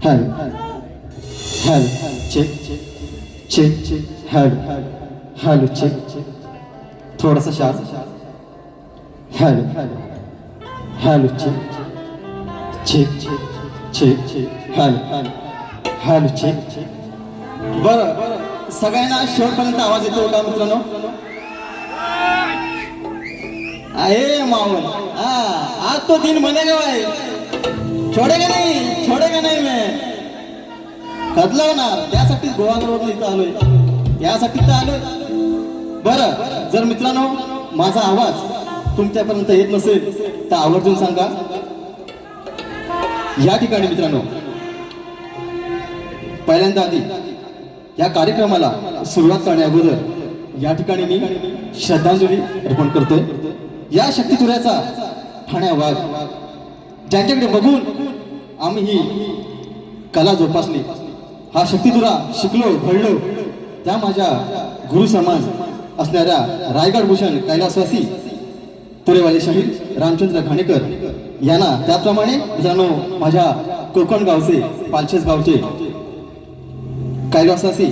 Hello hello check check hello hello check थोड़ा सा sharp hello hello check check check hello hello check बरं सगळ्यांना शेवटपर्यंत आवाज येतो का मित्रांनो? आहे मावल आज तो दिन बनेगा भाई, छोडेगा नाही मैं कदलव ना त्यासाठी गोवावरून इथं आलोय, यासाठी तर आलोय. बरं जर मित्रांनो माझा आवाज तुमच्यापर्यंत येत नसेल तर आवर्जून सांगा. या ठिकाणी मित्रांनो पहिल्यांदा आधी या कार्यक्रमाला सुरुवात करण्या अगोदर या ठिकाणी मी श्रद्धांजली अर्पण करतोय या शक्तितुऱ्याचा ठाण्या वाघ ज्यांच्याकडे बघून आम्ही ही कला जोपासली, हा शक्तितुरा शिकलो घडलो त्या माझ्या गुरु समाज असणाऱ्या रायगड भूषण कैलासवासी तुरेवाले शाहीर रामचंद्र घाणेकर यांना, त्याप्रमाणे मित्रांनो माझ्या कोकण गावचे पालशेज गावचे कैलासवासी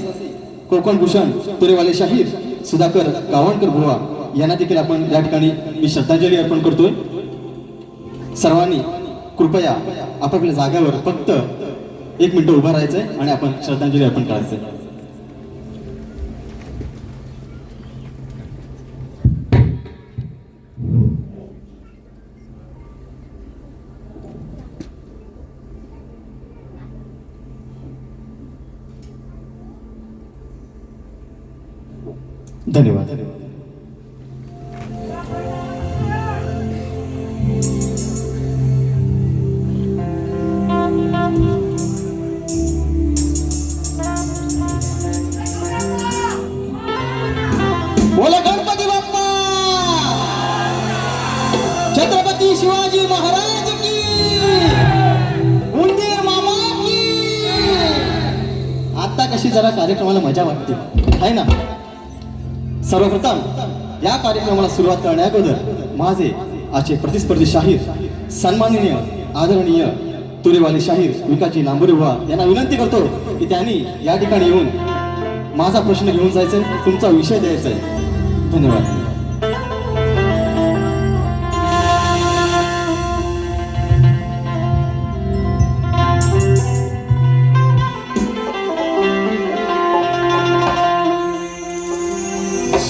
कोकण भूषण तुरेवाले शाहीर सुधाकर गावणकर बुवा यांना देखील आपण या ठिकाणी मी श्रद्धांजली अर्पण करतोय. सर्वांनी कृपया आपापल्या जागेवर फक्त 1 मिनिट उभं राहायचंय आणि आपण श्रद्धांजली अर्पण करायचंय. धन्यवाद. बोला गणपती बाप्पा, छत्रपती शिवाजी महाराज की, उंदीर मामा की. आता कशी जरा कार्यक्रमाला मजा वाटते आहे ना. सर्वप्रथम या कार्यक्रमाला सुरुवात करण्या अगोदर माझे आजचे प्रतिस्पर्धी शाहीर सन्माननीय आदरणीय तुरेवाले शाहीर विकासजी लांबुरे बुवा यांना विनंती करतो की त्यांनी या ठिकाणी येऊन माझा प्रश्न घेऊन जायचा, तुमचा विषय द्यायचा आहे. धन्यवाद.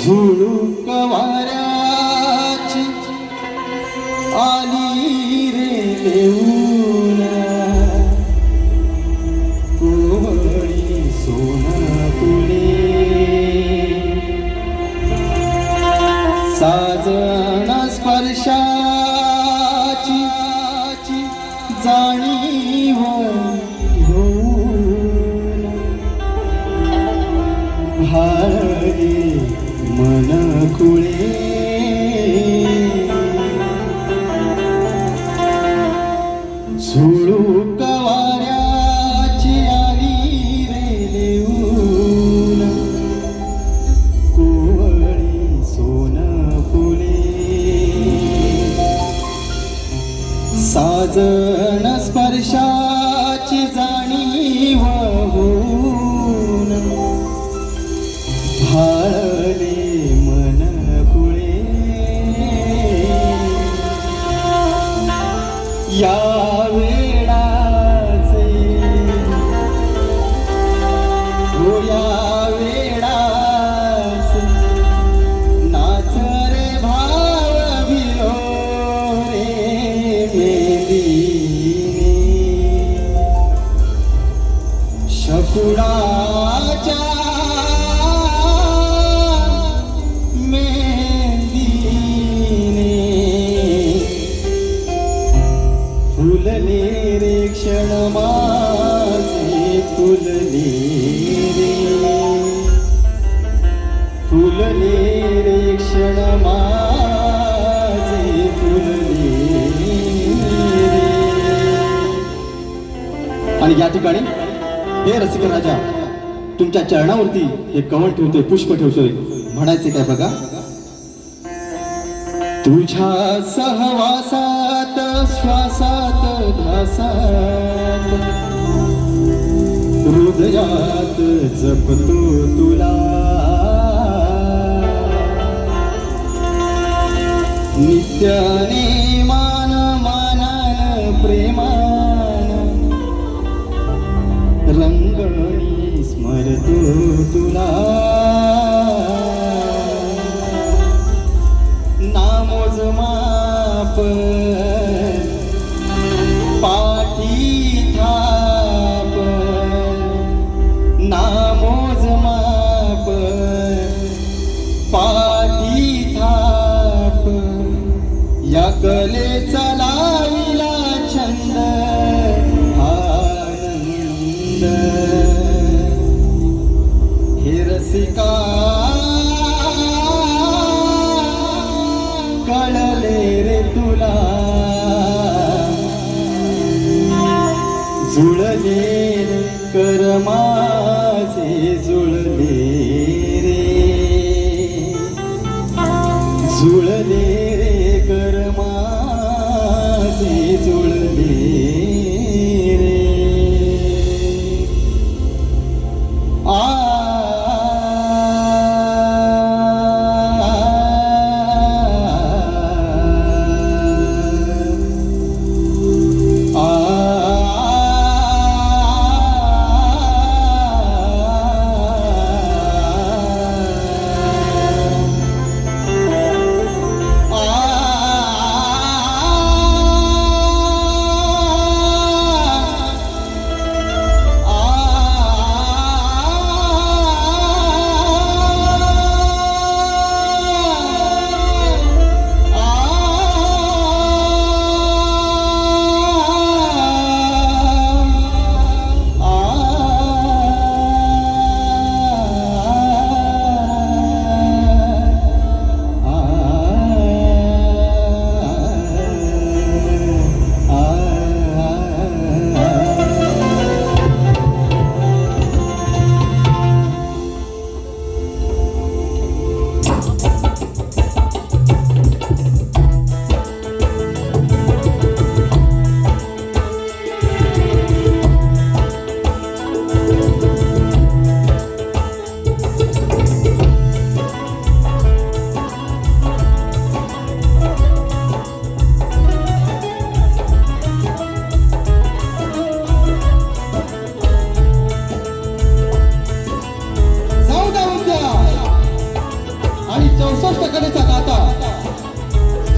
झुळूक वाऱ्याची आली रे येऊन, कोवळी सोना तुले साजना स्पर्शाची जाणीव होऊन, भाळले मन खुळे झुळूक वाऱ्याची आली रे येऊन, कोवळी सोन फुले साजन स्पर्शाची जाणीव होऊन, भाळले मन खुळे या वेळाचे, हो या वेळाचे नाच रे भाव भिलो रे मेंदीने, शकुडाच्या फुलले रे क्षण माझे फुलले रे, फुलले रे क्षण माझे फुलले रे. आणि या ठिकाणी हे रसिक राजा तुमच्या चरणावरती हे कवण ठेवतोय, पुष्प ठेवतोय, म्हणायचे काय बघा. तुझ्या सहवासात श्वासात ध्यासात हृदयात जपतो तुला नित्याने मान मानान प्रेमान रंगणी स्मरतो तुला नामोज माप पाठी थाप नामोज माप पाठी थाप या कलेचा लाविला छंद आनंद हे रसिका कळले रे तुला जुळले रे करमाचे जुळले रे जुळले रे करमाचे जुळले रे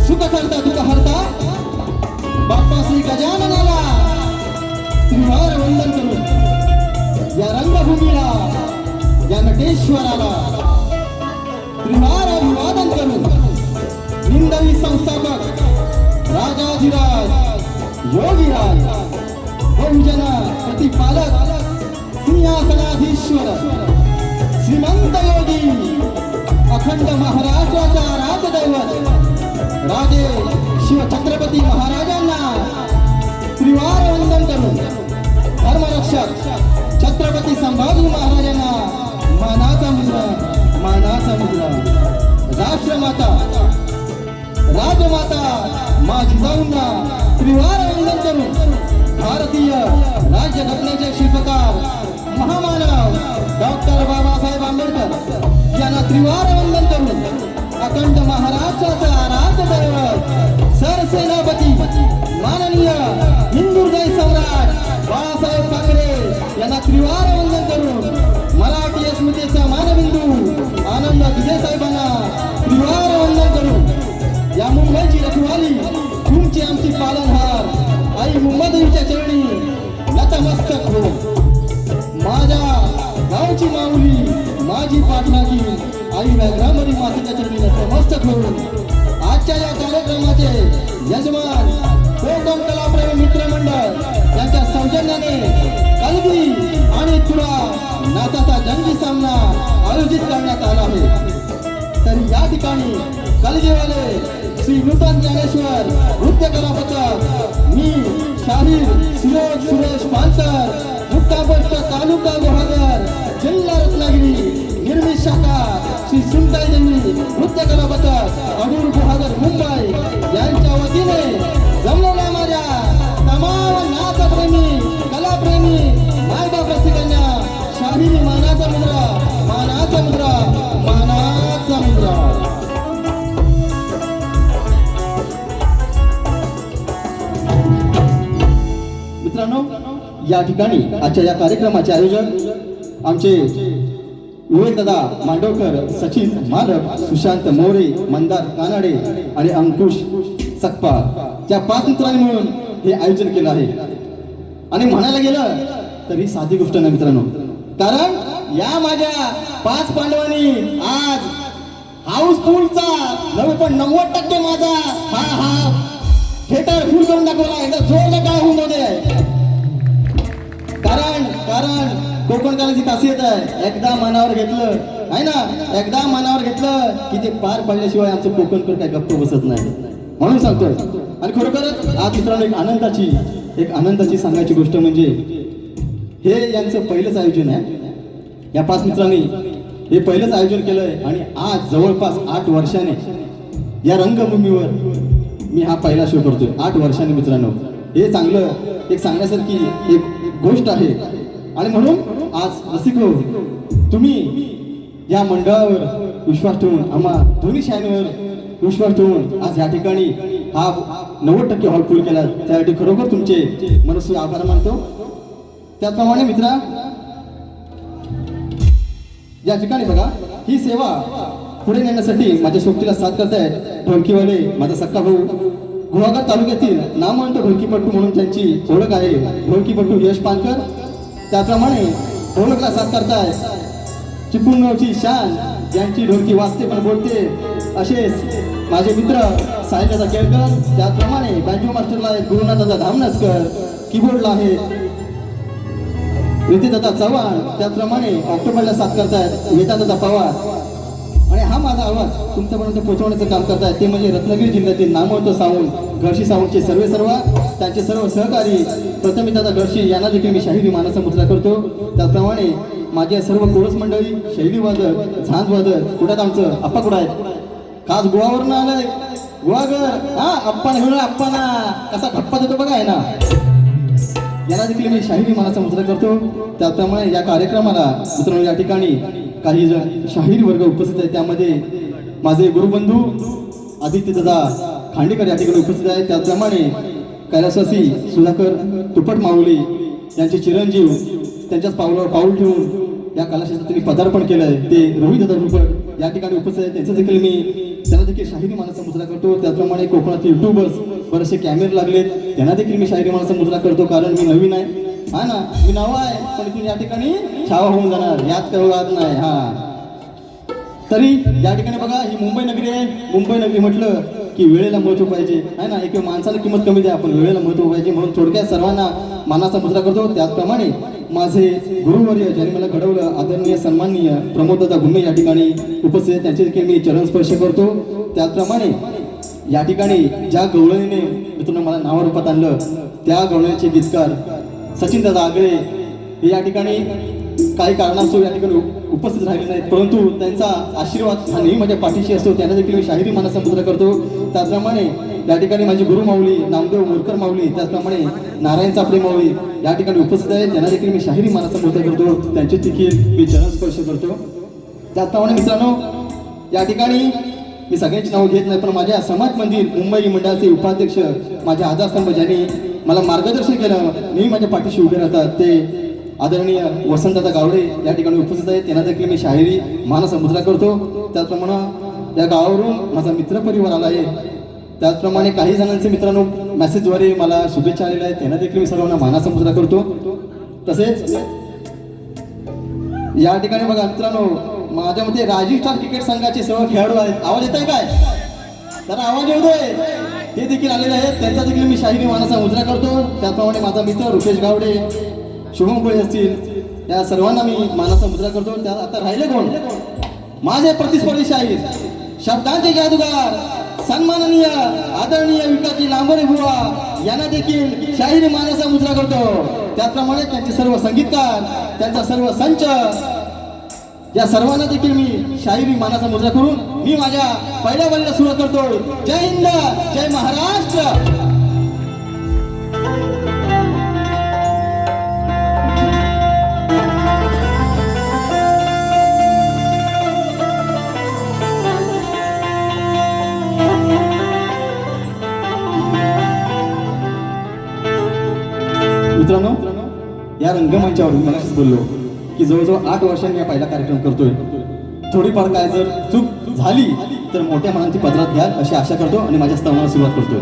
सुख करता दुःख हरता बाप्पा श्री गजाननाला त्रिवार वंदन करून या रंगभूमीला या नटेश्वराला त्रिवार अभिवादन करून निंदवी संस्थापक राजाधिराज योगीराज बहुजन प्रतिपालक सिंहासनाधीश्वर श्रीमंत योगी अखंड महाराष्ट्राचा राजदैवत राजे शिव छत्रपती महाराजांना त्रिवार वंदन करून धर्मरक्षक छत्रपती संभाजी महाराजांना मानाचा मुद्रा राष्ट्रमाता राजमाता मा जिजाऊंना त्रिवार वंदन करून भारतीय राज्यघटनेचे शिल्पकार महामानव डॉक्टर बाबासाहेब आंबेडकर यांना त्रिवार वंदन करून अखंड महाराष्ट्राचा राजदैवत सरसेनापती माननीय हिंदू हृदय सम्राट बाळासाहेब ठाकरे यांना त्रिवार वंदन करून मराठी अस्मितेचा मानबिंदू आनंद विजय साहेबांना त्रिवार वंदन करून या मुंबईची रखवाली तुमची आमची पालनहार आई मुंबईच्या चरणी नतमस्तक हो माझ्या गावची माऊली माझी पाटणाची आई व्याघ्रामरी मातेच्या चरणी नतमस्तक होऊन आजच्या या कार्यक्रमाचे यजमान कोकण कलाप्रेमी मित्रमंडळ यांच्या सौजन्याने कलगी आणि तुरा नाचाचा जंगी सामना आयोजित करण्यात आला आहे. तर या ठिकाणी कलगीवाले श्री नूतन ज्ञानेश्वर नृत्य कला पथक मी शाहीर सुरेश पानकर मुक्तापोस्ट तालुका गुहागर जिल्हा रत्नागिरी निर्मित शाखा श्री सुनताई देवी नृत्य कला पथक अडूर गुहागर मुंबई यांच्या वतीने जमलेल्या माझ्या तमाम नाचप्रेमी कलाप्रेमी मायबाप रसिकांना मानाचा मुद्रा, मानाचा मुद्रा. मित्रांनो, या ठिकाणी आजच्या या कार्यक्रमाचे आयोजक आमचे विवेक दादा मांडवकर, सचिन मालक, सुशांत मोरे, मंदार कानाडे आणि अंकुश सकपाळ या 5 मित्रांनी मिळून हे आयोजन केलं आहे. आणि म्हणायला गेलं तर ही साधी गोष्ट नाही मित्रांनो, कारण या माझ्या 5 पांडवांनी आज हाऊसफुलचा 90% माझा हा थिएटर फुल करून दाखवला. एकदा जोरदार काय होऊन दे. कारण कोकणकरांची खासियत आहे, एकदा मनावर घेतलं आहे ना, एकदा मनावर घेतलं की ते पार पडल्याशिवाय आमचं कोकणकर काय गप्प बसत नाही. म्हणून सांगतोय. आणि खरोखरच आज मित्रांनो एक आनंदाची सांगायची गोष्ट म्हणजे हे यांचं पहिलंच आयोजन आहे. या 5 मित्रांनी हे पहिलंच आयोजन केलंय आणि आज जवळपास 8 वर्षाने या रंगभूमीवर मी हा पहिला शो करतोय. 8 वर्षांनी मित्रांनो, हे चांगलं एक सांगण्यासारखी एक गोष्ट आहे. आणि म्हणून आज रसिक हो, तुम्ही या मंडळावर विश्वास ठेवून, आम्हा दोन्ही शाळांवर विश्वास ठेवून आज या ठिकाणी हा 90% हॉल फुल केला, त्यासाठी खरोखर तुमचे मनस्वी आभार मानतो. त्याचप्रमाणे मित्रा, या ठिकाणी बघा ही सेवा पुढे नेण्यासाठी माझ्या सोबतीला साथ करतायत ढोलकीवाले माझा सक्का भाऊ, गुहागर तालुक्यातील नामवंत ढोलकीपट्टू म्हणून त्यांची ओळख आहे, ढोलकीपट्टू यश पानकर. त्याप्रमाणे ढोलकला साथ करताय चिपळूणची शान, ज्यांची ढोलकी वाजते पण बोलते, असेच माझे मित्र साहिलदादा केळकर. त्याचप्रमाणे बँजो मास्टरला आहेत गुरुनाथदादा धामनसकर, कीबोर्डला आहेत रितेदादा चव्हाण. त्याचप्रमाणे ऑक्टोबरला साथ करतायत वेदांतदा पवार. आणि हा माझा आवाज तुमच्यापर्यंत पोहोचवण्याचं काम करतायत ते म्हणजे रत्नागिरी जिल्ह्यातील नामवंत साऊंड घरशी साऊंडचे सर्व त्यांचे सर्व सहकारी प्रथम दादा घरशी यांना देखील मी शाहिरी मानाचा मुद्रा करतो. त्याचप्रमाणे माझ्या सर्व कोरस मंडळी, शैली वादक, झांज वादक, कुठात आमचं आप्पा कुठं आहेत, खास गोवावरून आलंय गोवागर, हा अप्पाना घेऊन अप्पाना कसा खप्पा देतो बघा आहे ना, यांना देखील मी शाहिरी मानाचा मुद्रा करतो. त्याप्रमाणे या कार्यक्रमाला मित्रांनो या ठिकाणी काही जण शाहिरी वर्ग उपस्थित आहेत, त्यामध्ये माझे गुरुबंधू आदित्यदादा खांडेकर या ठिकाणी उपस्थित आहेत. त्याचप्रमाणे कैलासवासी सुधाकर तुपट माऊली यांचे चिरंजीव, त्यांच्याच पाऊलावर पाऊल ठेवून या कलाक्षेत्रात त्यांनी पदार्पण केलं आहे ते रोहितदादा तुपट या ठिकाणी उपस्थित आहेत. त्यांचं देखील मी त्यांना देखील शाहिरी मानाचा मुद्रा करतो. त्याचप्रमाणे कोकणातील युट्यूबर्स बरेचसे कॅमेरे लागलेत, त्यांना देखील मी शाहिरी मानाचा मुद्रा करतो, कारण मी नवीन आहे. हा ना, मी नाव आहे पण इथून या ठिकाणी छावा होऊन जाणार, यात काही वाद नाही. हा तरी या ठिकाणी बघा ही मुंबई नगरी आहे. मुंबई नगरी म्हटलं की वेळेला महत्व पाहिजे आहे ना, एक माणसाला किंमत कमी द्या, आपण वेळेला महत्व पाहिजे. म्हणून थोडक्यात सर्वांना मानाचा मुद्रा करतो. त्याचप्रमाणे माझे गुरुवर्य ज्यांनी मला घडवलं, आदरणीय सन्माननीय प्रमोददादा गुन्हे या ठिकाणी उपस्थित आहेत, त्यांचे देखील मी चरण स्पर्श करतो. त्याचप्रमाणे या ठिकाणी ज्या गवळणीने मित्रांनो मला नावारूपात आणलं, त्या गवळणीचे गीतकार सचिन दादा आगळे हे या ठिकाणी काही कारणास्तव या ठिकाणी उपस्थित राहिले नाहीत, परंतु त्यांचा आशीर्वाद हा नेहमी माझ्या पाठीशी असतो. त्यांना देखील मी शाहिरी मानाचा मुद्रा करतो. त्याचप्रमाणे या ठिकाणी माझी गुरु माऊली नामदेव मोरकर माऊली, त्याचप्रमाणे नारायण चापडे माऊली या ठिकाणी उपस्थित आहेत, त्यांना देखील मी शाहिरी मानाचा मुद्रा करतो. त्यांचे देखील मी चरण स्पर्श करतो. त्याचप्रमाणे मित्रांनो या ठिकाणी मी सगळ्यांची नावं घेत नाही, पण माझ्या समाज मंदिर मुंबई मंडळाचे उपाध्यक्ष माझे आधारस्तंभ ज्यांनी मला मार्गदर्शन केलं, नेहमी माझ्या पाठीशी उभे राहतात, ते आदरणीय वसंतदादा गावडे या ठिकाणी उपस्थित आहेत, त्यांना देखील मी शाहिरी मानाचा मुद्रा करतो. त्याचप्रमाणे या गावावरून माझा मित्रपरिवार आला आहे. त्याचप्रमाणे काही जणांचे मित्रांनो मेसेजद्वारे मला शुभेच्छा आलेल्या आहेत, त्यांना देखील मी सर्वांना मानाचा मुद्रा करतो. तसेच या ठिकाणी बघा मित्रांनो माझ्या मते राजीव स्टार क्रिकेट संघाचे सर्व खेळाडू आहेत. आवाज येत आहे काय? तर आवाज येऊ दे. ते देखील आलेले आहेत, त्यांचा देखील मी शाहिरी मानाचा मुद्रा करतो. त्याचप्रमाणे माझा मित्र रुपेश गावडे, शुभम कोळी असतील, या सर्वांना मी मानाचा मुद्रा करतो. त्या आता राहिले कोण? माझे प्रतिस्पर्धी शाहीर, शब्दांचे जादूगार, सन्माननीय आदरणीय विकासजी लांबरे बुवा यांना देखील शाहिरी मानाचा मुद्रा करतो. त्याचप्रमाणे त्यांचे सर्व संगीतकार, त्यांचा सर्व संच, या सर्वांना देखील मी शाहिरी मानाचा मुद्रा करून मी माझ्या पहिल्या वारीला सुरुवात करतोय. जय हिंद, जय महाराष्ट्र. मित्रांनो, या रंगमंचावर मी मगाशीच बोललो की जवळजवळ 8 वर्षांनी हा पहिला कार्यक्रम करतोय. थोडीफार काय जर चूक झाली तर मोठ्या मनाची पदरात घ्याल अशी आशा करतो आणि माझ्या स्तवनाला सुरुवात करतोय.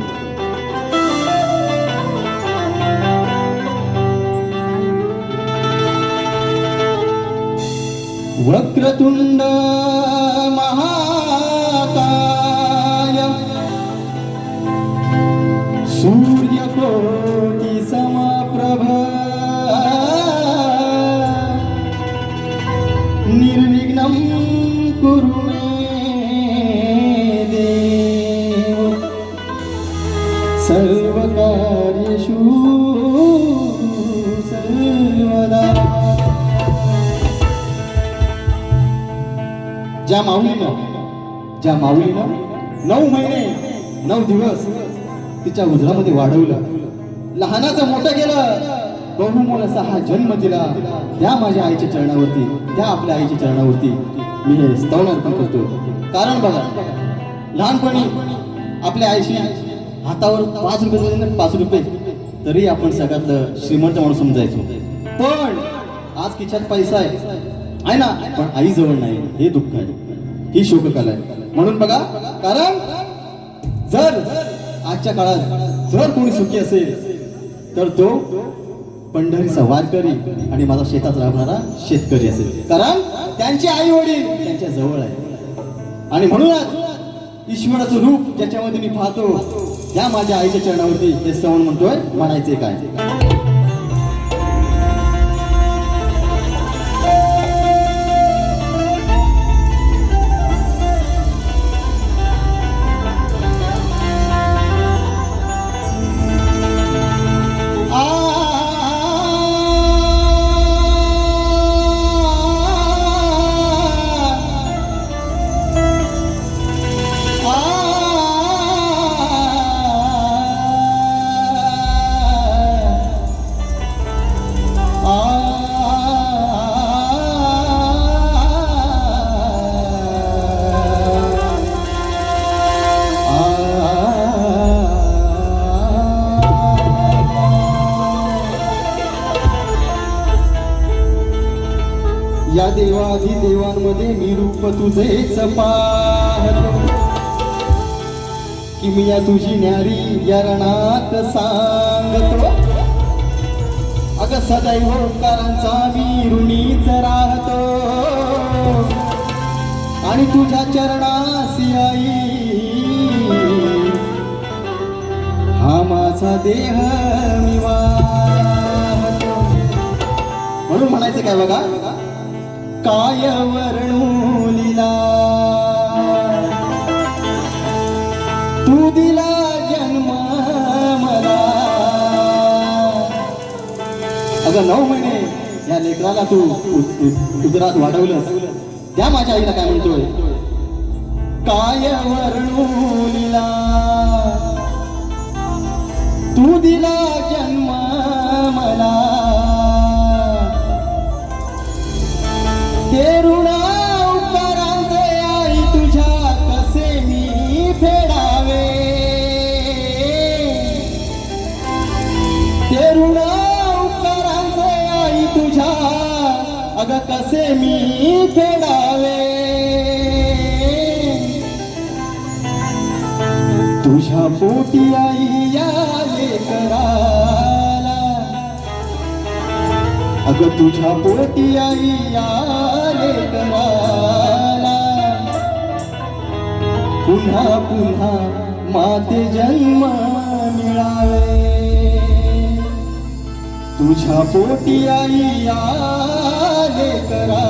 वक्रतुंड महाकाय सूर्यकोटि समप्रभ निर्विघ्नं कुरु मे देव सर्वकार्येषु सर्वदा. ज्या माऊलीनं 9 महिने 9 दिवस तिच्या उदरामध्ये वाढवलं, लहानाचं मोठं केलं, बहुमोल असा हा जन्म दिला, त्या माझ्या आईच्या चरणावरती, त्या आपल्या आईच्या चरणावरती मी हे स्तवन अर्पण करतो. कारण बघा, लहानपणी आपल्या आईशी हातावर 5 रुपये 5 रुपये तरी आपण सगळ्यात श्रीमंत म्हणून समजायचो. पण आज खिशात पैसा आहे ना, पण आई जवळ नाही, हे दुःख आहे, ही शोककला आहे. म्हणून बघा, कारण जर आजच्या काळात जर कोणी सुखी असेल तर तो पंढरीचा वारकरी आणि माझा शेतात राहणारा शेतकरी असेल. कारण त्यांचे आई वडील त्यांच्या जवळ आहे. आणि म्हणूनच ईश्वराचं रूप ज्याच्यामध्ये मी पाहतो, त्या माझ्या आईच्या चरणावरती हे स्तवन म्हणतोय. म्हणायचे काय? या देवाधिदेवांमध्ये मी रूप तुझेच पाहतो, की मी या तुझी न्यारी या रणात सांगतो. अगं सदैव ओंकारांचा मी ऋणीच राहतो, आणि तुझ्या चरणासी आई हा माझा देह मी वाहतो. म्हणून म्हणायचं काय बघा, काय वर्णू लीला तू दिला जन्म मला. अगं 9 महिने या लेकराला तू उदरात वाढवलंस, त्या माझ्या आईला काय म्हणतोय, काय वर्णू लीला तू दिला जन्म मला. ते ऋण उपकारांचे आई तुझ्या कसे मी फेडावे, ते ऋण उपकारांचे आई तुझ्या अगं कसे मी फेडावे. तुझ्या पोटी आई या लेकराला, अगं तुझ्या पोटी आई या लेकराला पुन्हा पुन्हा माते जन्म मिळावे. तुझ्या पोटी आई या लेकराला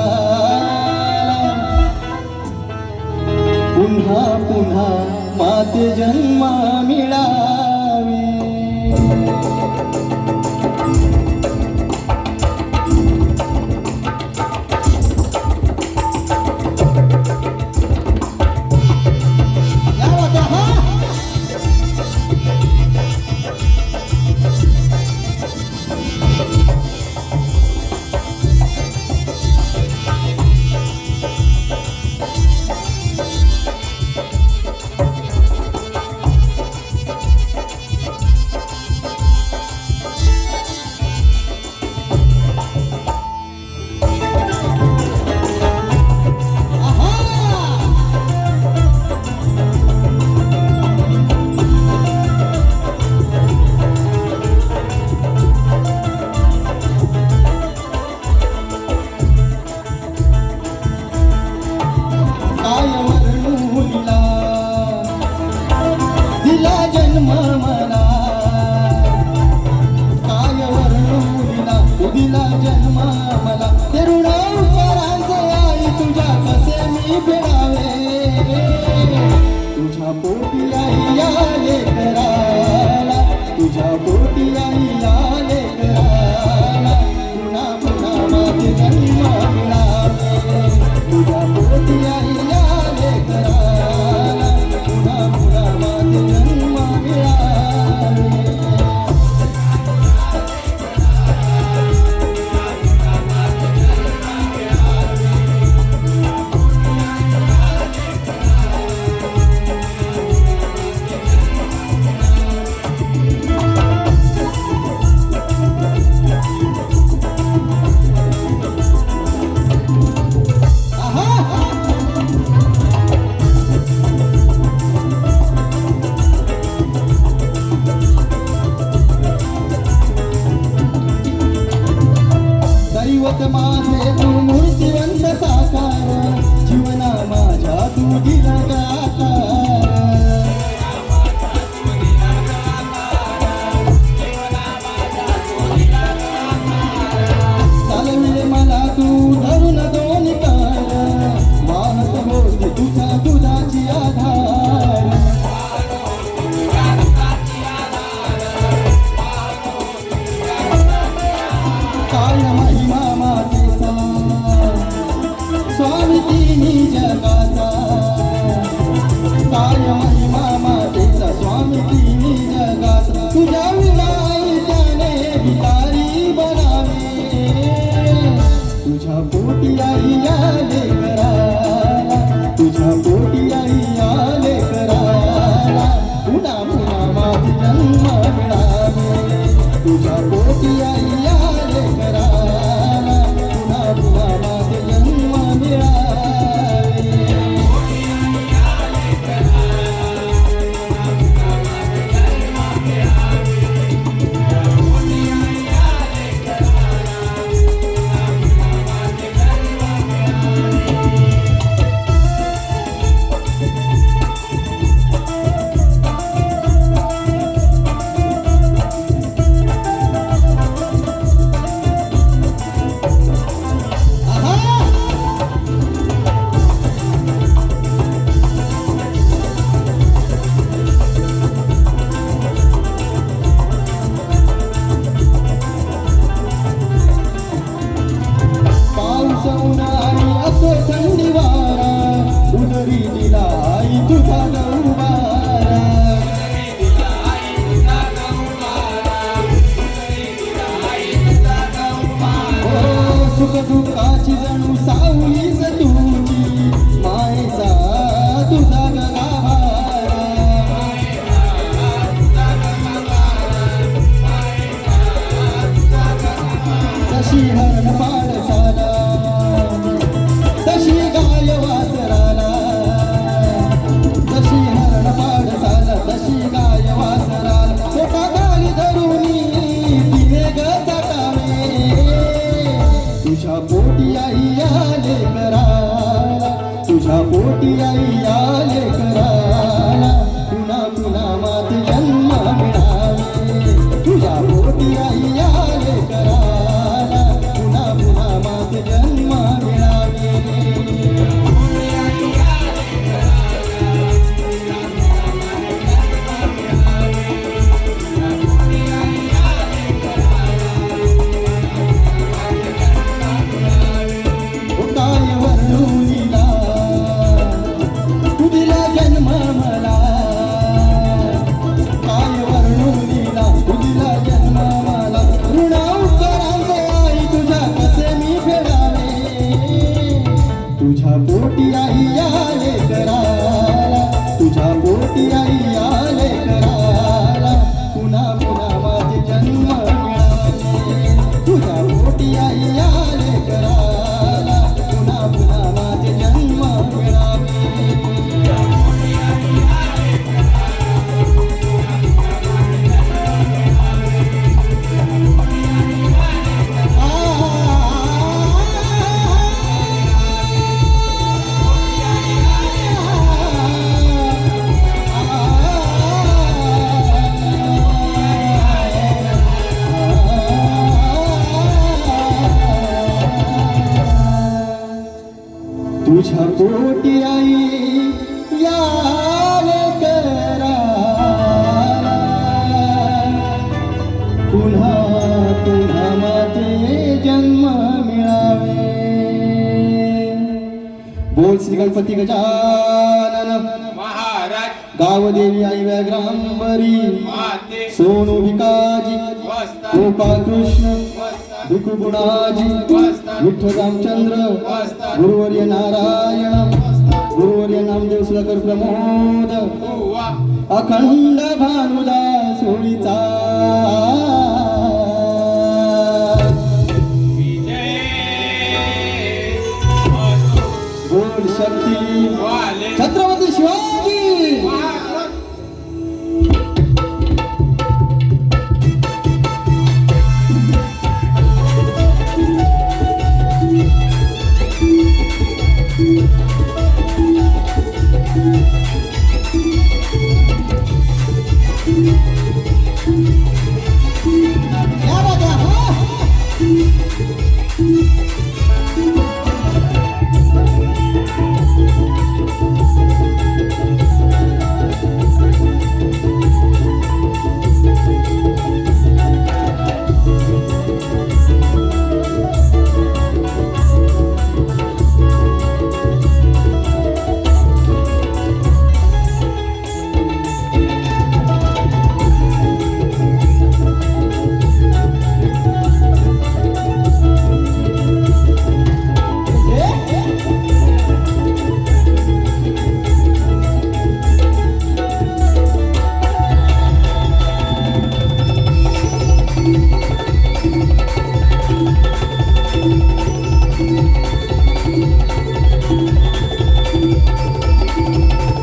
पुन्हा पुन्हा माते जन्म मिळावे. दिला जन्म मला ते ऋण उपकारांचे आई तुझ्या कसे मी फेडावे तुझ्या पोटी आई आले कराला तुझ्या पोटी आई आले कराला पुन्हा पुन्हा माझे जन्म मिळावे तुझ्या पोटी आई आले कराला पुन्हा पुन्हा माझे जन्म मिळावे दैवत माझे तू मूर्तिवंत साकार जीवना माझ्या तू दिला गाकार चालविले मला तू धरून दोन काळ वाहत होते तुझ्या दुधाची आधार काय महिमा मातेचा स्वामी तिन्ही जगाचा काय महिमा मातेचा स्वामी तिन्ही जगाचा तुझ्या विनाई त्याने भिकारी बनावे तुझ्या पोटी आई आले कराला तुझ्या पोटी आई आले कराला पुन्हा पुन्हा माझे जन्म मिळावे तुझ्या पोटी आई आले कराला पुन्हा पुन्हा माझे जन्म मिळावे उन्हाळी असो थंडी वारा उदरी दिला आई तुझा गौबारा ओ सुख दुःखाची जणू सावलीच तुझी मायेचा तुझा गगाभारा तशी हरण पाडसाला तशी गाय वासराला तशी हरण पाडसाला तशी गाय वासराला छोटा गाली धरुनी तिने ग चाटावे तुझ्या पोटी आई आले कराला तुझ्या पोटी आई आले कराला पुन्हा पुन्हा माझे जन्म मिळावे तुझ्या पोटी आई आले कराला पुन्हा पुन्हा माझे जन्म मिळावे काय वर्णुलीला तू दिला जन्म मला काय वर्णुलीला तू दिला जन्म मला ऋण उपकारांचे आई तुझ्या कसे मी फेडावे तुझ्या पोटी आई आले कराला तुझ्या पोटी आई आले कराला पुन्हा पुन्हा माझे जन्म मिळावे तुझ्या पोटी आई आले कराला पुन्हा पुन्हा माझे जन्म मिळावे तुझ्या पोटी आई यावे करा पुन्हा पुन्हा माते जन्म मिळावे. बोल श्री गणपती गजानन महाराज गावदेवी आई व्याघ्रांबरी माते सोनू भिकाजी वस्ता गोपाळ कृष्ण वस्ता भिकू गुणाजी विठ्ठल रामचंद्र गुरुवर्य नारायण गुरुवर्य नामदेव सुधाकर प्रमोद बुवा अखंड भानुदास होळीचा विजय असो. बोल शक्ती वाले छत्रपती शिवाजी. महाराज या राजा, हा.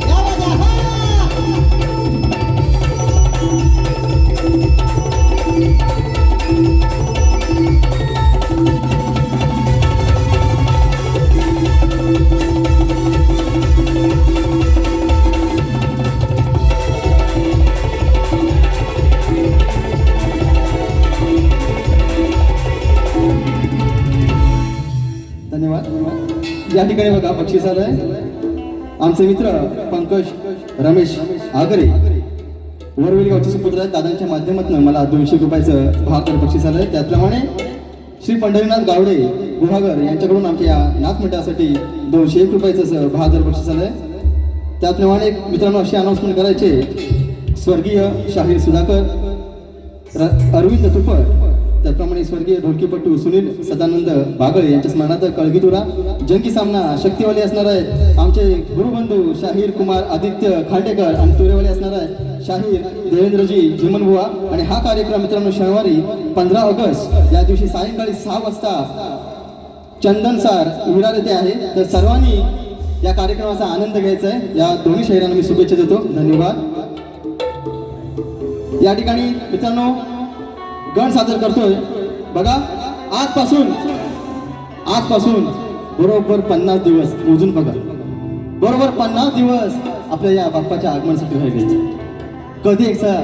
या राजा, हा. धन्यवाद. या ठिकाणी बघा बक्षीस आलंय. आमचे मित्र पंकज रमेश आगरे वरवेली गावचे सुपुत्र आहेत. दादांच्या माध्यमातून मला 200 रुपयाचं भाकर बक्षीस आलंय. त्याचप्रमाणे श्री पंढरीनाथ गावडे गुहागर यांच्याकडून आमच्या या नाथ मंडळासाठी 201 रुपयाचं भाकर बक्षीस आलंय. त्याचप्रमाणे मित्रांनो अशी अनाउन्समेंट करायचे स्वर्गीय शाहीर सुधाकर अरविंद तुपड त्याप्रमाणे स्वर्गीय ढोलकीपट्टू सुनील सदानंद बागळे यांच्या स्मरणार्थ कळगीतुरा जंगी सामना शक्तीवाली असणार आहे. आमचे गुरुबंधू शाहीर कुमार आदित्य खांडेकर आणि तुरेवाले असणार आहे शाहीर देवेंद्रजी जिमनबुवा. आणि हा कार्यक्रम मित्रांनो शनिवारी 15 ऑगस्ट या दिवशी सायंकाळी 6 वाजता चंदनसार विरार येथे आहे. तर सर्वांनी या कार्यक्रमाचा आनंद घ्यायचा आहे. या दोन्ही शहरांना मी शुभेच्छा देतो. धन्यवाद. या ठिकाणी मित्रांनो गण सादर करतोय बघा. आजपासून बरोबर 50 दिवस मोजून बघा. बरोबर 50 दिवस आपल्या या बाप्पाच्या आगमनासाठी राहिले. कधी एकदा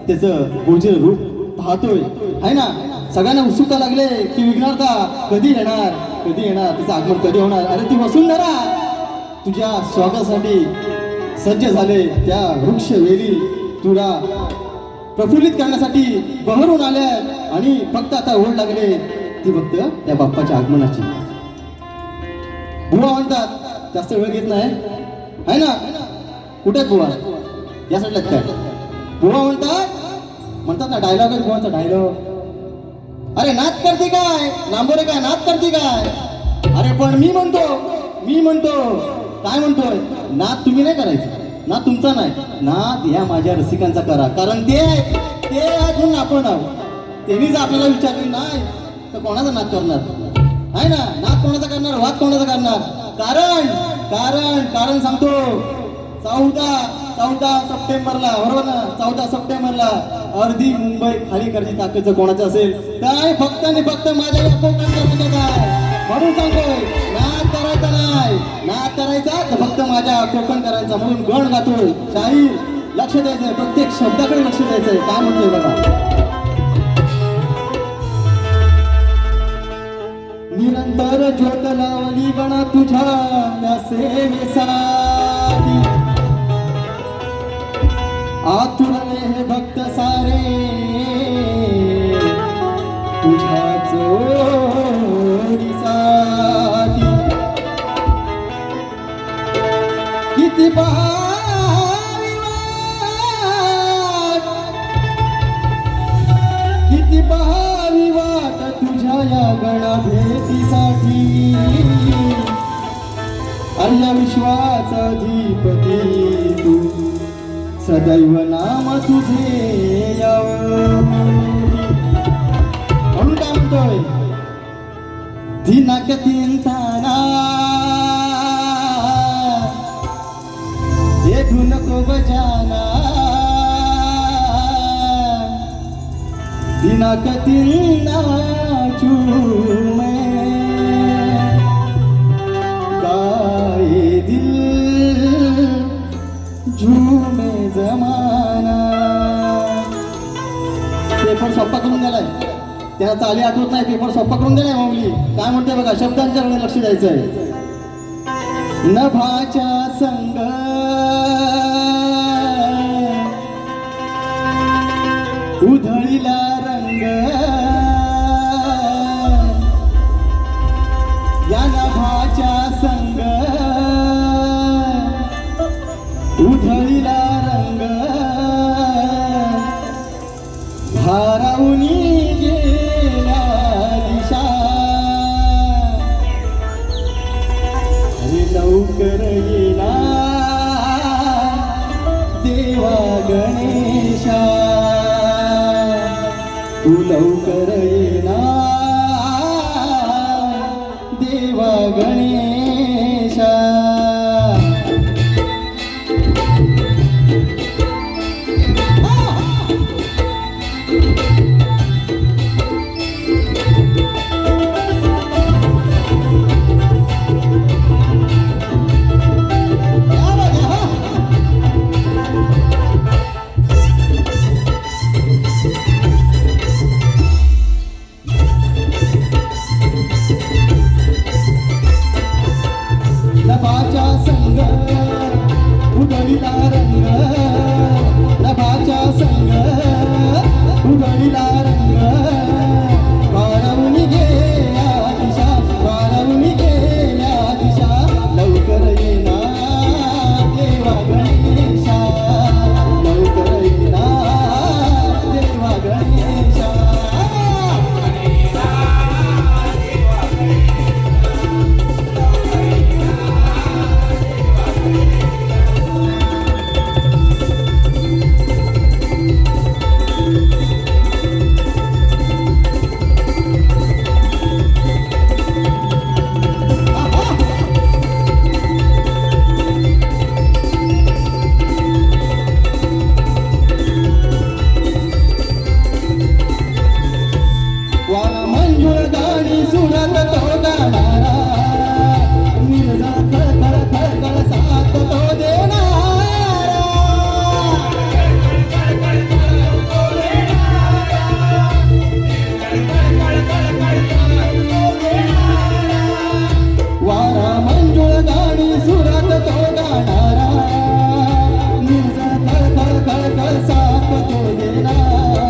त्याचं गोचर रूप पाहतोय आहे ना. सगळ्यांना उत्सुकता लागले की विघ्नहर्ता कधी येणार त्याचं आगमन कधी होणार. अरे ती वसुंधरा तुझ्या स्वागतासाठी सज्ज झाले. त्या वृक्ष वेली तुला प्रफुल्लित करण्यासाठी बहरून आल्या आणि फक्त आता ओढ लागले ती फक्त त्या बाप्पाच्या आगमनाची. बुवा म्हणतात जास्त वेळ घेत नाही आहे ना. कुठे बुवा या साईडला काय बुवा म्हणतात ना. डायलॉग आहे बुवाचा डायलॉग. अरे नाच करते काय लांबोरे काय नाच करते काय. अरे पण मी म्हणतो काय म्हणतोय. नाच तुम्ही नाही करायचं. नाद तुमचा नाही. नाद या माझ्या रसिकांचा करा. कारण ते आहेत म्हणून आपण आहोत. त्यांनी जर आपल्याला विचारले नाही तर कोणाचा नाद करणार आहे ना. नाद कोणाचा करणार वाद कोणाचा करणार. कारण सांगतो 14 सप्टेंबरला बरोबर ना. 14 सप्टेंबरला अर्धी मुंबई खाली करायची ताकद कोणाचं असेल तर फक्त आणि फक्त माझ्या या कोकणच्या काय. म्हणून सांगतोय नाद करायचा नाही. नाद करायचा तर फक्त माझ्या कोकण करायचा. म्हणून गण गातोय शाहीर. लक्ष द्यायचंय प्रत्येक शब्दाकडे लक्ष द्यायचंय. काय म्हणतोय बघा. निरंतर तर ज्योत लावली गणा तुझ्या या सेवेसाठी आतुरले हे भक्त सारे तुझ्या जोडीसाठी किती भारी वाट किती भारी वाट तुझ्या या गणा भेटीसाठी अर्या विश्वाचा अधिपती तू सदैव नाम तुझे यावं म्हणून काय म्हणतोय दिनाक तीन ताना येथू नको बजाना दिनाक तीन नाचू मैं गाए दिल झूमे जमाना पेपर सोप्पा करून दिलाय त्याला चाली आठवत नाही पेपर सोप्पा करून दिलाय माऊली काय म्हणते बघा शब्दांच्याकडे लक्ष द्यायचंय नभाच्या संग उधळीला रंग या नभाच्या संग उधळीला रंग भारावनी गेला दिशा अरे लवकर येला देवा गणेशा तू लवकर येला देवा गणेशा नभाच्या संग उधळीला रंग नभाच्या संग उधळीला रंग वारवणी गेल्या दिशा वारवणी गेल्या दिशा लवकर येना देवा गणेशा लवकर येना देवा गणेशा वारा मंजूळ गाणी सुरत तो गाणारा मिर्झा खळखळ खळखळ साथ तो देणारा वारा मंजूळ गाणी सुरत तो गाणारा मिर्झा खळखळ खळखळ साथ तो देणारा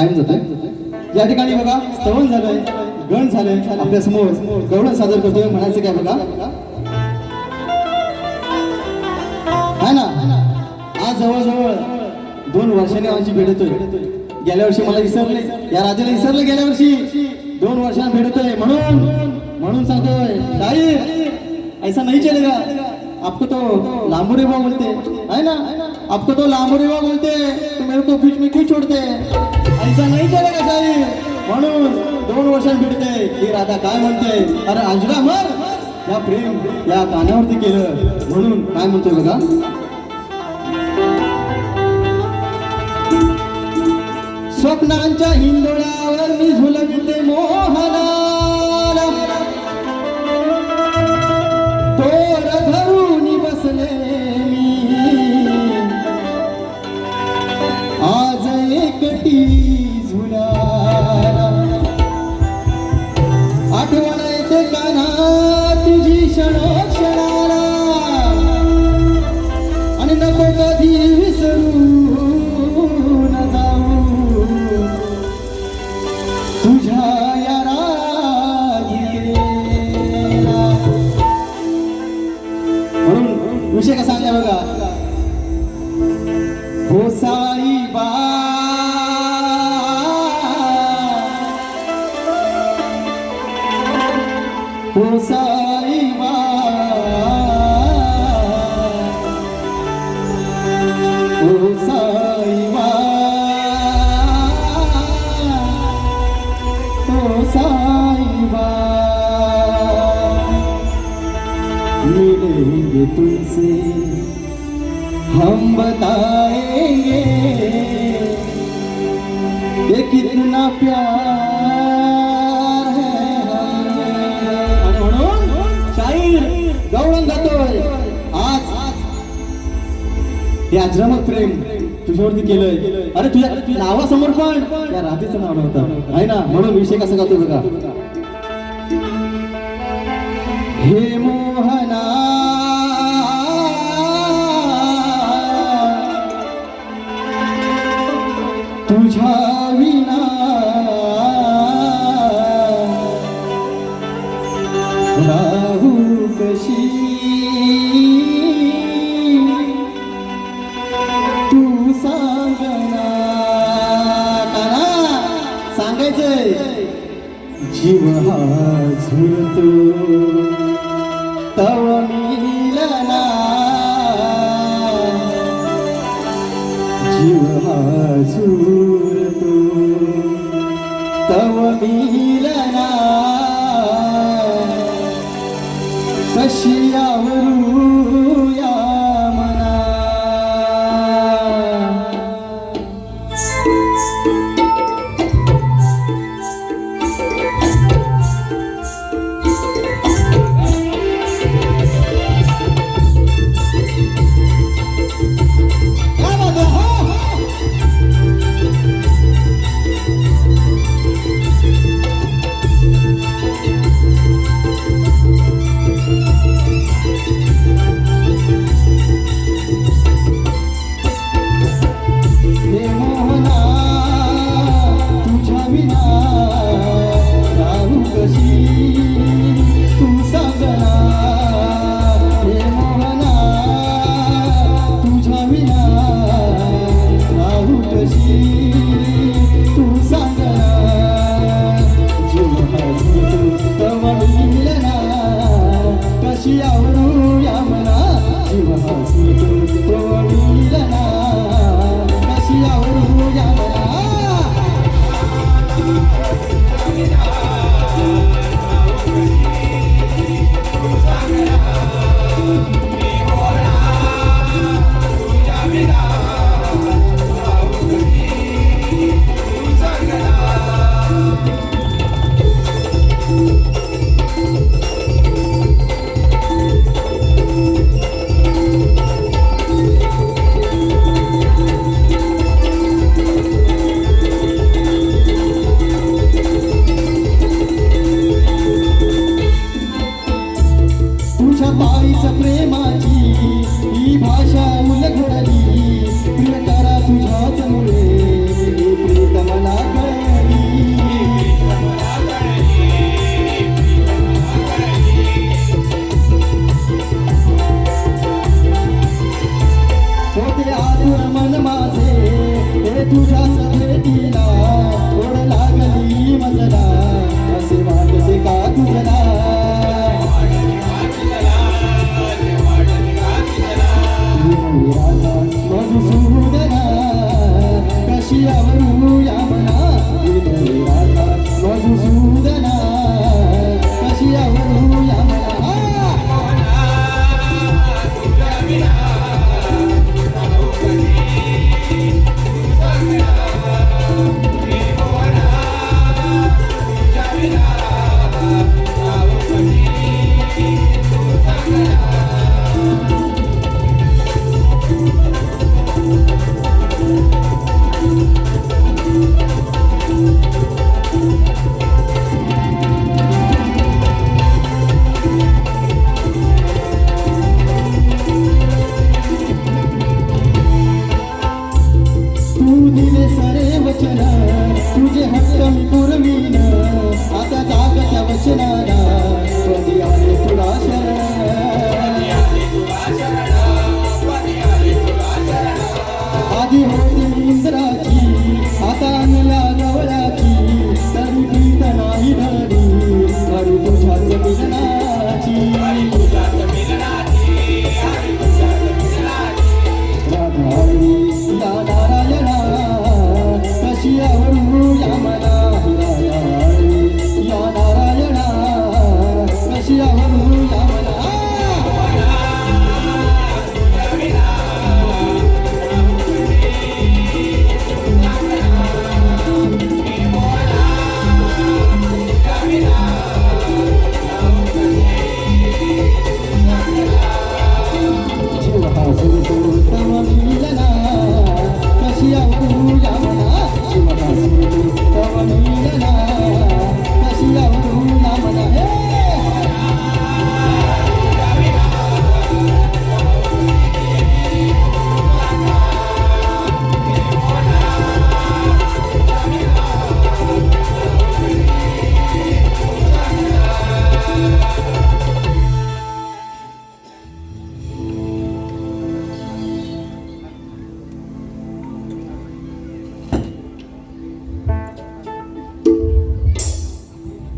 टाइम जातोय. या ठिकाणी बघा स्तवन झालंय, गण झालंय, आपल्या समोर गवळण सादर करतोय. म्हणायचं काय बघा, है ना, आज जवळजवळ 2 वर्षांनी आमची भेट होतोय. गेल्या वर्षी मला विसरले, या राजाला विसरले गेल्या वर्षी, 2 वर्षांना भेटतोय. म्हणून सांगतोय शाहीर ऐसा नहीं चलेगा. आपको तो लांबू रेवा बोलते है ना, आपको तो लांबू रेवा बोलते, तो मेरे को बीच में क्यों छोड़ते, ऐसा नहीं चलेगा शाहीर. म्हणून 2 वर्षांनी भेटते. ही राधा काय म्हणते, अरे अंजला मर, या प्रेम या गाण्यावरती केलं. म्हणून काय म्हणतोय बघा, स्वप्नांच्या हिंदोळ्यावर मी झुलविते मोहनाला, तोर धरून बसले मी आज एकटी झुलाला. आठवण येते काना तुझी क्षणोक्षणाला, आणि नको कधी विसरून जाऊ तुझ्या या रागिकेला. म्हणून विषय कसा आहे बघा, हो साईबा हो साईबा हो साईबा हो साईबा, मिलेंगे तुमसे हम बताएंगे ये कितना प्यार है हमें. आणि म्हणून शाहीर गवळण गातोय, आज हे अजरामर प्रेम तुझ्यावरती केलंय. अरे तुझ्या नावासमोर पण त्या राधेचं नाव नव्हतं आहे ना. म्हणून विषय कसा गातो बघा, हे मोहना तुझ्या विना राहू कशी, तू सांगना. सांगायचंय जीव हा झुलतो तव मिलना, जीव हा झुलतो तव मिलना, कशी आवरू या मना.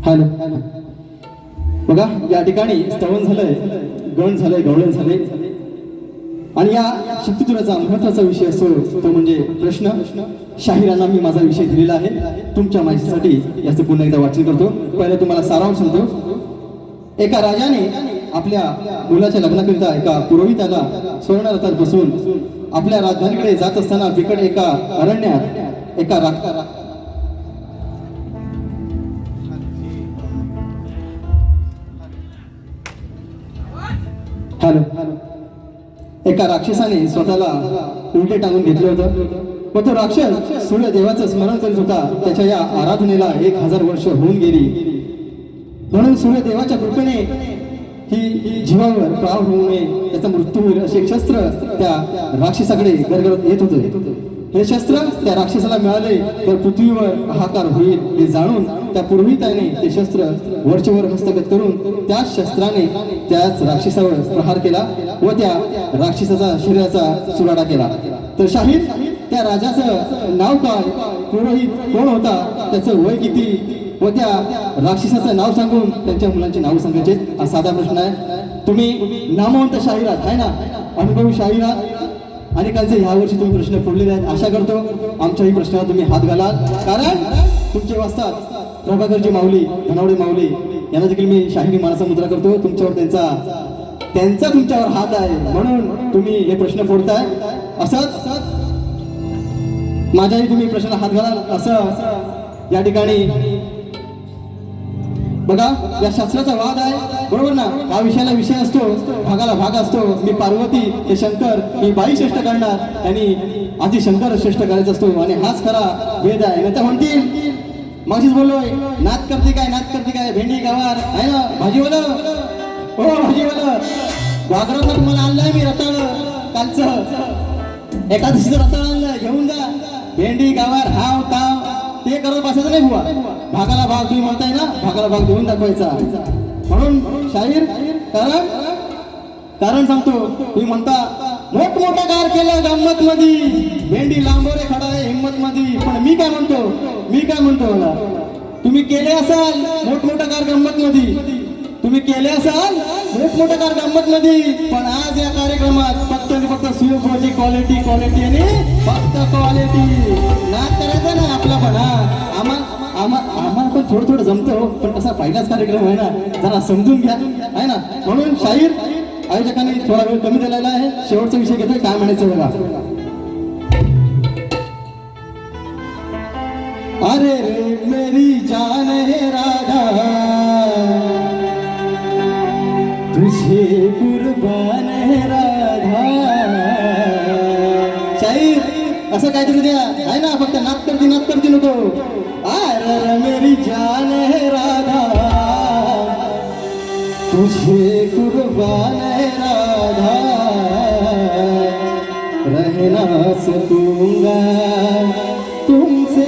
हॅलो बघा, या ठिकाणी स्तवन झालंय, गण झालंय, गवळण झालंय आणि या शक्तितुऱ्याचा महत्वाचा विषय असतो तो म्हणजे प्रश्न. शाहिरांना मी माझा विषय दिलेला आहे. तुमच्या माहितीसाठी याचं पुन्हा एकदा वाचन करतो. पहिलं तुम्हाला सारांश सांगतो. एका राजाने आपल्या मुलाच्या लग्नाकरिता एका पुरोहिताला स्वर्णरथात बसून आपल्या राजधानीकडे जात असताना बिकट एका अरण्यात एका एका राक्षसाने स्वतःला उलटे टांगून घेतलं होतं. व तो राक्षस सूर्यदेवाचं स्मरण करीत होता. त्याच्या या आराधनेला 1000 वर्ष होऊन गेली. म्हणून सूर्यदेवाच्या कृपेने ही जीवावर प्राव होऊ नये, त्याचा मृत्यू होईल असे शस्त्र त्या राक्षसाकडे गरगरत येत होते. हे शस्त्र त्या राक्षसाला मिळाले तर पृथ्वीवर हाहाकार होईल हे जाणून त्या पुरोहिताने ते शस्त्र वरचेवर हस्तगत करून त्याच शस्त्राने त्याच राक्षसावर प्रहार केला व त्या राक्षसाचा शरीराचा सुराडा केला. तर शाहीर, त्या राजाचं नाव काय, पुरोहित कोण होता, त्याचं वय किती व त्या राक्षसाचं नाव सांगून त्यांच्या मुलांची नाव सांगायचे हा साधा प्रश्न आहे. तुम्ही नामवंत शाहीर आहात, आहे ना, अनुभवी शाहीर आहात. अनेकांचे ह्या वर्षी तुम्ही प्रश्न फोडलेले आहेत. आशा करतो आमच्याही प्रश्नाला तुम्ही हात घालाल, कारण तुमचे वाचतात प्रभाकरजी माऊली, धनावडे माऊली यांना देखील मी शाहिरी मानाचा मुद्रा करतो. तुमच्यावर त्यांचा तुमच्यावर हात आहे म्हणून तुम्ही हे प्रश्न फोडताय. असंच माझ्याही तुम्ही प्रश्नाला हात घालाल असं या ठिकाणी बघा, या शास्त्राचा वाद आहे, बरोबर ना. हा विषयाला विषय असतो, भागाला भाग असतो. मी पार्वती, हे शंकर, मी बाई श्रेष्ठ करणार आणि आधी शंकर श्रेष्ठ करायचा असतो आणि हाच खरा भेद आहे. नाही तर म्हणतील मागशीच बोललोय, नात करते काय भेंडी गवार आहे ना, भाजीवालं हो भाजीवालं, वाघरात तुम्हाला आणलंय मी रताळ कालचं, एकादशीचं रताळ आणलंय, घेऊन जा. भेंडी गवार हाव ताव ते करत बसायचं नाही बुवा. भागाला भाग तुम्ही म्हणताय ना, भागाला भाग देऊन दाखवायचा. म्हणून शाहीर कारण सांगतो. तुम्ही म्हणता मोठमोठा कार केलं गंमत मधी, भेंडी लांबोरे खडा आहे हिंमत मधी. पण मी काय म्हणतो मला, तुम्ही केले असाल मोठमोठा कार गंमत मधी, तुम्ही केले असाल मोठमोठा कार गंमत मध्ये, पण आज या कार्यक्रमात फक्त आणि फक्त सुयोगची क्वालिटी आणि फक्त क्वालिटी. नाच करायचा ना आपला पण, आम्हाला पण थोडं जमतो, पण कसा पहिलाच कार्यक्रम आहे ना, जरा समजून घ्या, आहे ना. म्हणून शाहीर आयोजकांनी थोडा वेळ कमी दिलेला आहे. शेवटचा विषय घेतोय, काय म्हणायचं बघा. अरे रे मेरी जान है राधा, तुझे कुर्बान है राधा. शाहीर असं काहीतरी द्या, आहे ना, फक्त नात करती नको. अरे मेरी जान है राधा, तुझे कुर्बान है राधा, रहना सकूंगा तुमसे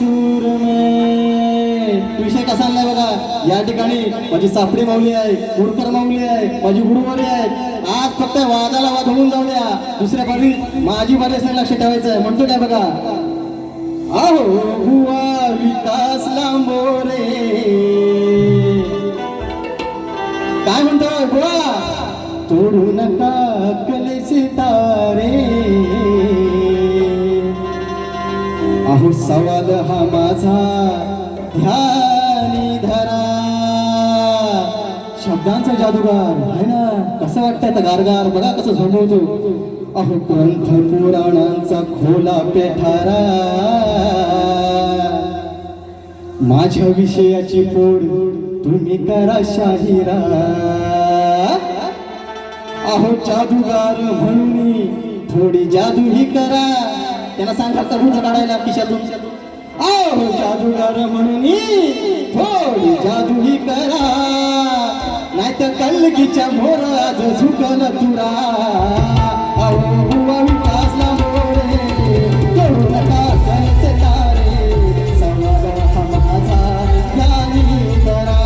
दूर में. विषय कसा आणलाय बघा. या ठिकाणी माझी सापडी माऊली आहे, गुडकर माऊली आहे, माझी गुरुवारी आहे. आज फक्त वादाला वाद होऊन जाऊ द्या, दुसऱ्या बाजू माझी बारी असण्याला लक्ष ठेवायचं आहे. म्हणतो काय बघा, आहो बुवा विकास लांबोरे, काय म्हणतोय बुवा, तोडू नका कलेचे तारे. अहो सवाल हा माझा ध्यानी धरा. शब्दांचा जादूगार आहे ना, कसं वाटतंय आता गारगार बघा कसं झोंबवतो. अहो ग्रंथ पुराणांचा खोला पेठारा, माझ्या विषयाची फोड तुम्ही करा शाहिरा. अहो जादूगार म्हणून थोडी जादू ही करा. त्यांना सांगा भूत काढायला खिशातून. अहो जादूगार म्हणून थोडी जादू ही करा, नाही तर कलगीच्या मोर आज झुकल तुरा. अहो बुवा विकास लांबोरे, करू नका कळचे तारे, सवाल हा माझा ध्यानी धरा.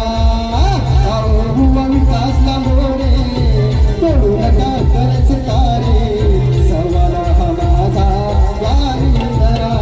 अहो बुवा विकास लांबोरे, करू नका कळचे तारे, सवाल हा माझा ध्यानी धरा.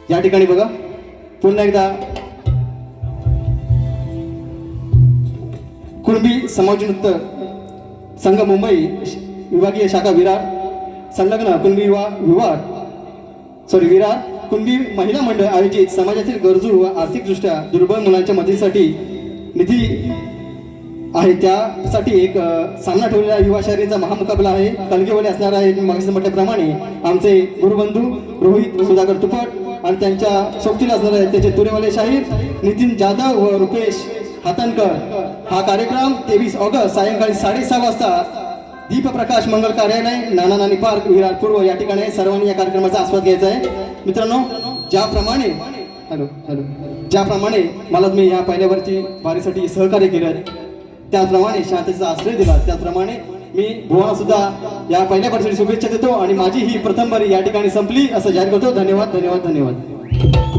या ठिकाणी बघा पुन्हा एकदा कुणबी समाज नृत्य संघ मुंबई विभागीय शाखा विरार संलग्न कुणबी विरार कुणबी महिला मंडळ आयोजित समाजातील गरजू व आर्थिकदृष्ट्या दुर्बल मुलांच्या मदतीसाठी निधी आहे. त्यासाठी एक सामना ठेवलेला युवा शहरीचा महामुकाबला आहे. कलगेवाले असणार आहे. मागच्या म्हटल्याप्रमाणे आमचे गुरुबंधू रोहित सुधाकर तुपट आणि त्यांच्या सोबतीला असणार आहे त्याचे तुरेवाले शाहीर नितीन जाधव व रुपेश हातनकर. हा कार्यक्रम 23 ऑगस्ट सायंकाळी 6:30 वाजता दीपप्रकाश मंगल कार्यालय नाना नानी पार्क विरार पूर्व या ठिकाणी सर्वांनी या कार्यक्रमाचा आस्वाद घ्यायचा आहे. मित्रांनो ज्याप्रमाणे मला तुम्ही या पहिल्यावरची वारीसाठी सहकार्य केलं त्याचप्रमाणे शांततेचा आश्रय दिला त्याचप्रमाणे मी भुवाना सुद्धा या पहिल्या वर्षाची शुभेच्छा देतो आणि माझी ही प्रथम वारी या ठिकाणी संपली असं जाहीर करतो. धन्यवाद धन्यवाद धन्यवाद.